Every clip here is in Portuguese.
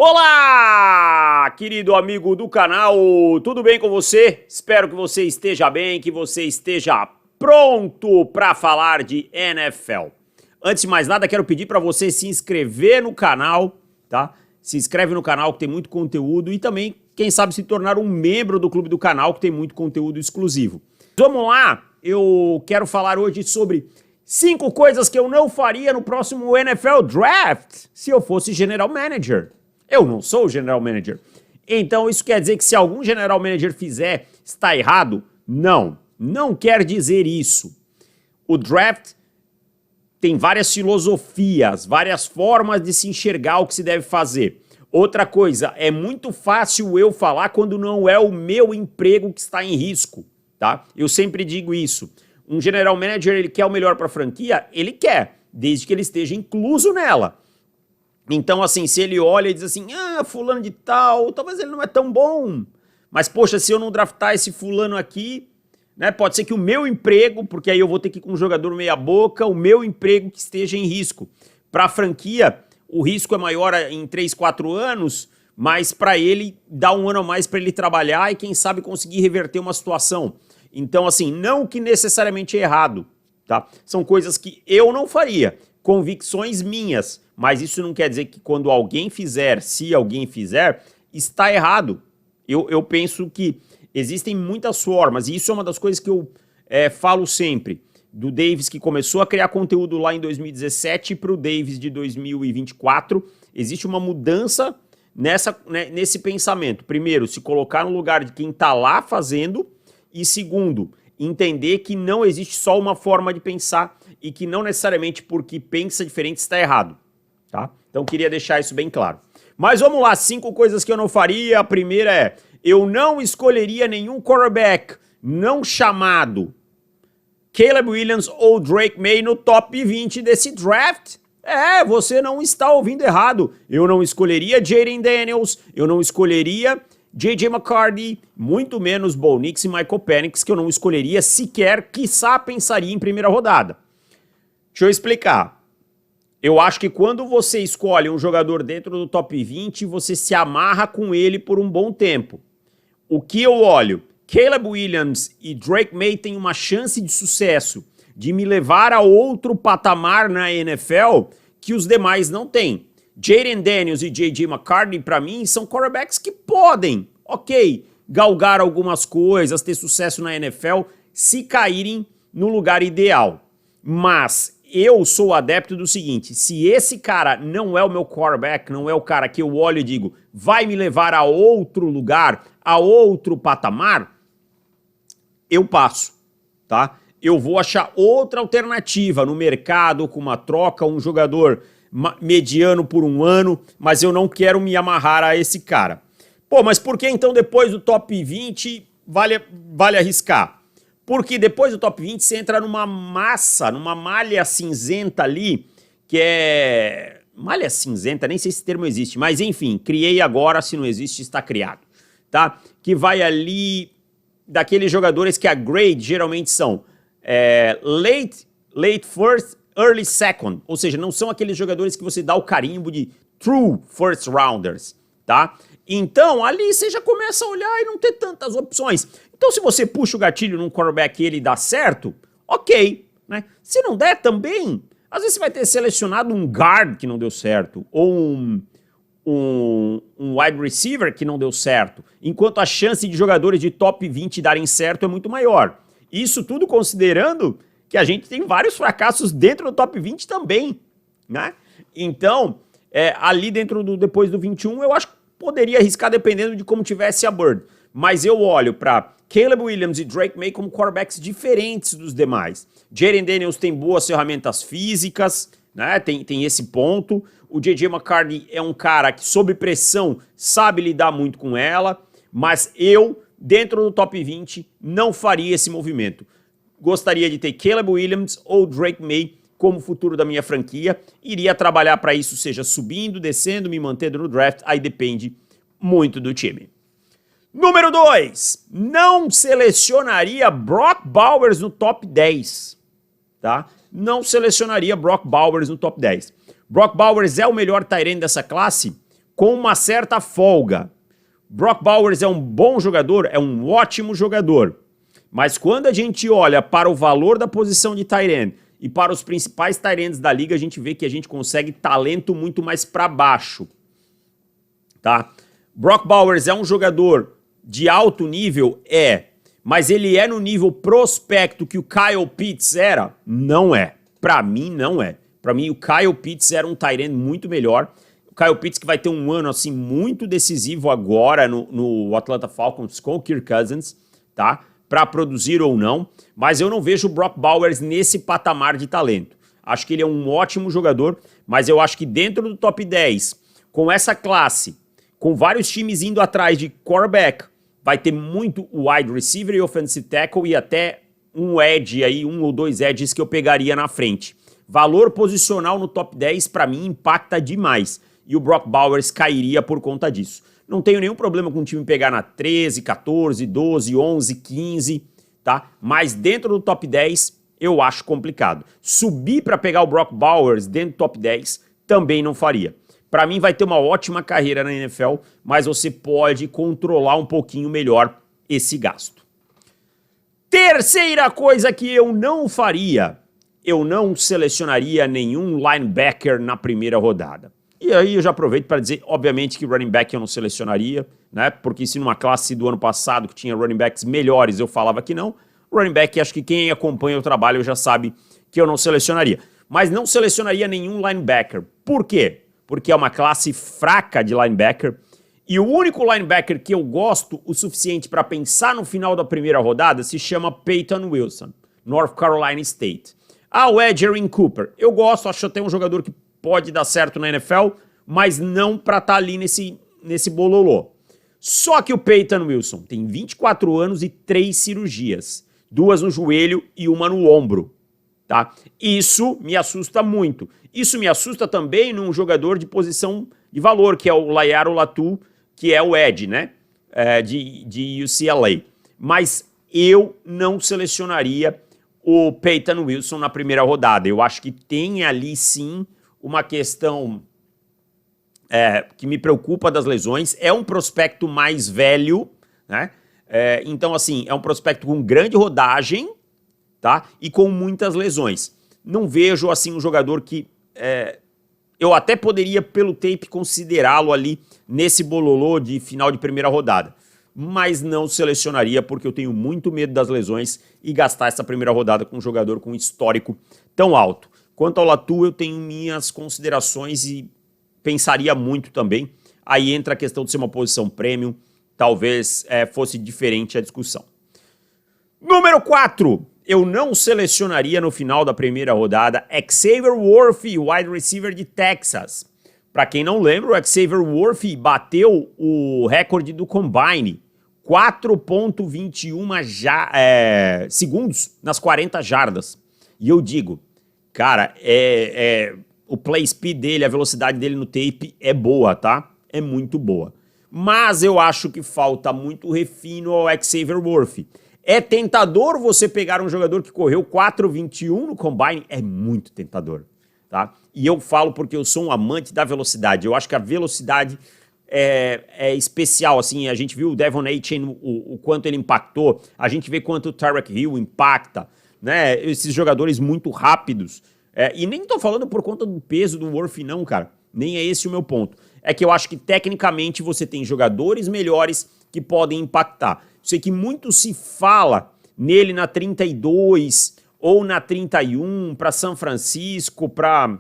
Olá, querido amigo do canal, tudo bem com você? Espero que você esteja bem, que você esteja pronto para falar de NFL. Antes de mais nada, quero pedir para você se inscrever no canal, tá? Se inscreve no canal que tem muito conteúdo e também, quem sabe, se tornar um membro do clube do canal que tem muito conteúdo exclusivo. Vamos lá, eu quero falar hoje sobre 5 coisas que eu não faria no próximo NFL Draft se eu fosse General Manager. Eu não sou o General Manager. Então isso quer dizer que se algum General Manager fizer, está errado? Não, não quer dizer isso. O draft tem várias filosofias, várias formas de se enxergar o que se deve fazer. Outra coisa, é muito fácil eu falar quando não é o meu emprego que está em risco, tá? Eu sempre digo isso. Um General Manager, ele quer o melhor para a franquia? Ele quer, desde que ele esteja incluso nela. Então, assim, se ele olha e diz assim, fulano de tal, talvez ele não é tão bom, mas, poxa, se eu não draftar esse fulano aqui, né, pode ser que o meu emprego, porque aí eu vou ter que ir com um jogador meia boca, o meu emprego que esteja em risco. Para a franquia, o risco é maior em 3, 4 anos, mas para ele, dá um ano a mais para ele trabalhar e quem sabe conseguir reverter uma situação. Então, assim, não que necessariamente é errado, tá? São coisas que eu não faria, convicções minhas, mas isso não quer dizer que quando alguém fizer, se alguém fizer, está errado. Eu penso que existem muitas formas, e isso é uma das coisas que eu falo sempre, do Davis que começou a criar conteúdo lá em 2017 para o Davis de 2024, existe uma mudança nesse pensamento. Primeiro, se colocar no lugar de quem está lá fazendo, e segundo, entender que não existe só uma forma de pensar e que não necessariamente porque pensa diferente está errado. Tá? Então queria deixar isso bem claro. Mas vamos lá, 5 coisas que eu não faria. A primeira é, eu não escolheria nenhum quarterback não chamado Caleb Williams ou Drake May no top 20 desse draft. Você não está ouvindo errado. Eu não escolheria Jayden Daniels, eu não escolheria J.J. McCarthy, muito menos Bo Nix e Michael Penix, que eu não escolheria sequer, quiçá pensaria em primeira rodada. Deixa eu explicar. Eu acho que quando você escolhe um jogador dentro do top 20, você se amarra com ele por um bom tempo. O que eu olho? Caleb Williams e Drake May têm uma chance de sucesso de me levar a outro patamar na NFL que os demais não têm. Jayden Daniels e J.J. McCarthy, para mim, são quarterbacks que podem, galgar algumas coisas, ter sucesso na NFL, se caírem no lugar ideal. Mas eu sou adepto do seguinte, se esse cara não é o meu quarterback, não é o cara que eu olho e digo, vai me levar a outro lugar, a outro patamar, eu passo, tá? Eu vou achar outra alternativa no mercado, com uma troca, um jogador mediano por um ano, mas eu não quero me amarrar a esse cara. Pô, mas por que então depois do top 20 vale arriscar? Porque depois do top 20 você entra numa massa, numa malha cinzenta ali, que é... Malha cinzenta, nem sei se esse termo existe, mas enfim, criei agora, se não existe, está criado, tá? Que vai ali daqueles jogadores que a grade geralmente são late first, early second, ou seja, não são aqueles jogadores que você dá o carimbo de true first rounders, tá? Então, ali você já começa a olhar e não ter tantas opções. Então, se você puxa o gatilho num quarterback e ele dá certo, ok, né? Se não der também, às vezes você vai ter selecionado um guard que não deu certo, ou um wide receiver que não deu certo, enquanto a chance de jogadores de top 20 darem certo é muito maior. Isso tudo considerando que a gente tem vários fracassos dentro do top 20 também, né? Então, ali dentro depois do 21, eu acho que poderia arriscar dependendo de como tivesse a Bird. Mas eu olho para Caleb Williams e Drake May como quarterbacks diferentes dos demais. Jayden Daniels tem boas ferramentas físicas, né? Tem esse ponto. O J.J. McCarthy é um cara que, sob pressão, sabe lidar muito com ela. Mas eu, dentro do top 20, não faria esse movimento. Gostaria de ter Caleb Williams ou Drake May como futuro da minha franquia. Iria trabalhar para isso, seja subindo, descendo, me mantendo no draft. Aí depende muito do time. Número 2. Não selecionaria Brock Bowers no top 10. Tá? Não selecionaria Brock Bowers no top 10. Brock Bowers é o melhor tight end dessa classe? com uma certa folga. Brock Bowers é um bom jogador, é um ótimo jogador. Mas quando a gente olha para o valor da posição de tight end e para os principais tight ends da liga, a gente vê que a gente consegue talento muito mais para baixo. Tá? Brock Bowers é um jogador de alto nível? Mas ele é no nível prospecto que o Kyle Pitts era? Não é. Pra mim, não é. Pra mim, o Kyle Pitts era um tight end muito melhor. O Kyle Pitts que vai ter um ano assim muito decisivo agora no Atlanta Falcons com o Kirk Cousins, tá? Pra produzir ou não. Mas eu não vejo o Brock Bowers nesse patamar de talento. Acho que ele é um ótimo jogador, mas eu acho que dentro do top 10, com essa classe, com vários times indo atrás de quarterback, vai ter muito wide receiver e offensive tackle e até um edge aí, um ou dois edges que eu pegaria na frente. Valor posicional no top 10 para mim impacta demais e o Brock Bowers cairia por conta disso. Não tenho nenhum problema com o time pegar na 13, 14, 12, 11, 15, tá? Mas dentro do top 10 eu acho complicado. Subir para pegar o Brock Bowers dentro do top 10 também não faria. Para mim vai ter uma ótima carreira na NFL, mas você pode controlar um pouquinho melhor esse gasto. Terceira coisa que eu não faria, eu não selecionaria nenhum linebacker na primeira rodada. E aí eu já aproveito para dizer, obviamente, que running back eu não selecionaria, né? Porque se numa classe do ano passado que tinha running backs melhores eu falava que não, running back acho que quem acompanha o trabalho já sabe que eu não selecionaria. Mas não selecionaria nenhum linebacker. Por quê? Porque é uma classe fraca de linebacker, e o único linebacker que eu gosto o suficiente para pensar no final da primeira rodada se chama Peyton Wilson, North Carolina State. O Edgerrin Cooper, eu gosto, acho até um jogador que pode dar certo na NFL, mas não para estar ali nesse bololô. Só que o Peyton Wilson tem 24 anos e 3 cirurgias, 2 no joelho e 1 no ombro. Tá? Isso me assusta muito. Isso me assusta também num jogador de posição de valor, que é o Laiaro Latu, que é o Ed, né? De UCLA. Mas eu não selecionaria o Peyton Wilson na primeira rodada. Eu acho que tem ali sim uma questão que me preocupa das lesões. É um prospecto mais velho, né? Então, assim, é um prospecto com grande rodagem, tá? E com muitas lesões. Não vejo, assim, um jogador que eu até poderia, pelo tape, considerá-lo ali nesse bololô de final de primeira rodada. Mas não selecionaria porque eu tenho muito medo das lesões e gastar essa primeira rodada com um jogador com um histórico tão alto. Quanto ao Latu, eu tenho minhas considerações e pensaria muito também. Aí entra a questão de ser uma posição premium, talvez fosse diferente a discussão. Número 4. Eu não selecionaria no final da primeira rodada Xavier Worthy, wide receiver de Texas. Para quem não lembra, o Xavier Worthy bateu o recorde do Combine, 4.21 segundos nas 40 jardas. E eu digo, cara, o play speed dele, a velocidade dele no tape é boa, tá? É muito boa. Mas eu acho que falta muito refino ao Xavier Worthy. É tentador você pegar um jogador que correu 4.21 no Combine? É muito tentador, tá? E eu falo porque eu sou um amante da velocidade. Eu acho que a velocidade é especial, assim. A gente viu o Devon Achane, o quanto ele impactou. A gente vê quanto o Tyreek Hill impacta, né? Esses jogadores muito rápidos. E nem tô falando por conta do peso do Worthy, não, cara. Nem é esse o meu ponto. É que eu acho que, tecnicamente, você tem jogadores melhores que podem impactar. Sei que muito se fala nele na 32 ou na 31 para São Francisco, para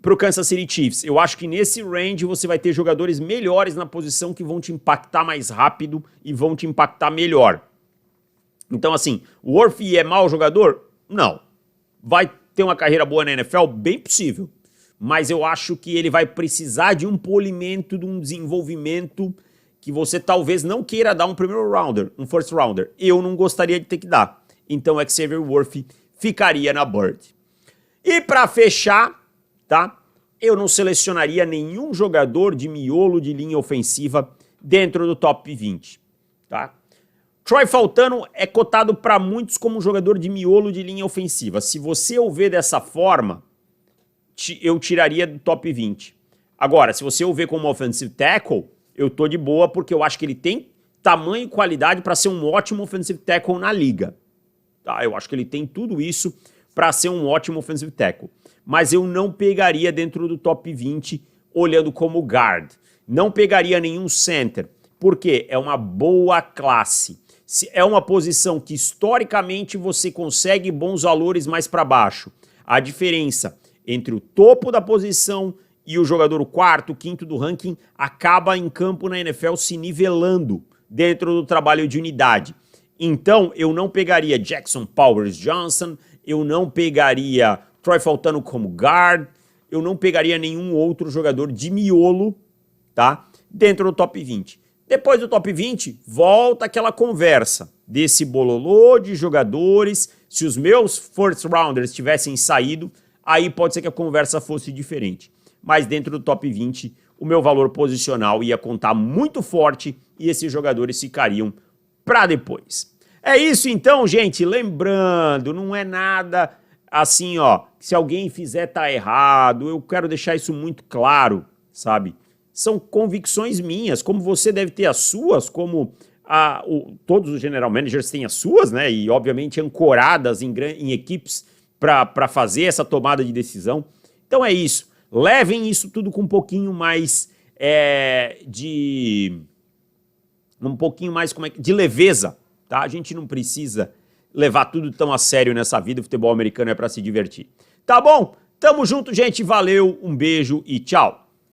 o Kansas City Chiefs. Eu acho que nesse range você vai ter jogadores melhores na posição que vão te impactar mais rápido e vão te impactar melhor. Então, assim, o Worthy é mau jogador? Não. Vai ter uma carreira boa na NFL? Bem possível. Mas eu acho que ele vai precisar de um polimento, de um desenvolvimento que você talvez não queira dar um primeiro rounder, um first rounder. Eu não gostaria de ter que dar. Então, Xavier Worthy ficaria na Bird. E para fechar, tá? Eu não selecionaria nenhum jogador de miolo de linha ofensiva dentro do top 20, tá? Troy Fautanu é cotado para muitos como um jogador de miolo de linha ofensiva. Se você o vê dessa forma, eu tiraria do top 20. Agora, se você o vê como offensive tackle, eu tô de boa porque eu acho que ele tem tamanho e qualidade para ser um ótimo offensive tackle na liga. Tá? Eu acho que ele tem tudo isso para ser um ótimo offensive tackle. Mas eu não pegaria dentro do top 20 olhando como guard. Não pegaria nenhum center, porque é uma boa classe. É uma posição que historicamente você consegue bons valores mais para baixo. A diferença entre o topo da posição e o jogador o quarto, quinto do ranking acaba em campo na NFL se nivelando dentro do trabalho de unidade. Então, eu não pegaria Jackson Powers Johnson, eu não pegaria Troy Fautanu como guard, eu não pegaria nenhum outro jogador de miolo, tá? Dentro do top 20. Depois do top 20, volta aquela conversa desse bololô de jogadores. Se os meus first rounders tivessem saído, aí pode ser que a conversa fosse diferente. Mas dentro do top 20, o meu valor posicional ia contar muito forte e esses jogadores ficariam para depois. É isso então, gente. Lembrando, não é nada assim, ó, se alguém fizer tá errado. Eu quero deixar isso muito claro, sabe? São convicções minhas, como você deve ter as suas, como todos os general managers têm as suas, né? E obviamente ancoradas em equipes para fazer essa tomada de decisão. Então é isso. Levem isso tudo com um pouquinho mais de leveza, tá? A gente não precisa levar tudo tão a sério nessa vida. O futebol americano é para se divertir. Tá bom? Tamo junto, gente. Valeu, um beijo e tchau.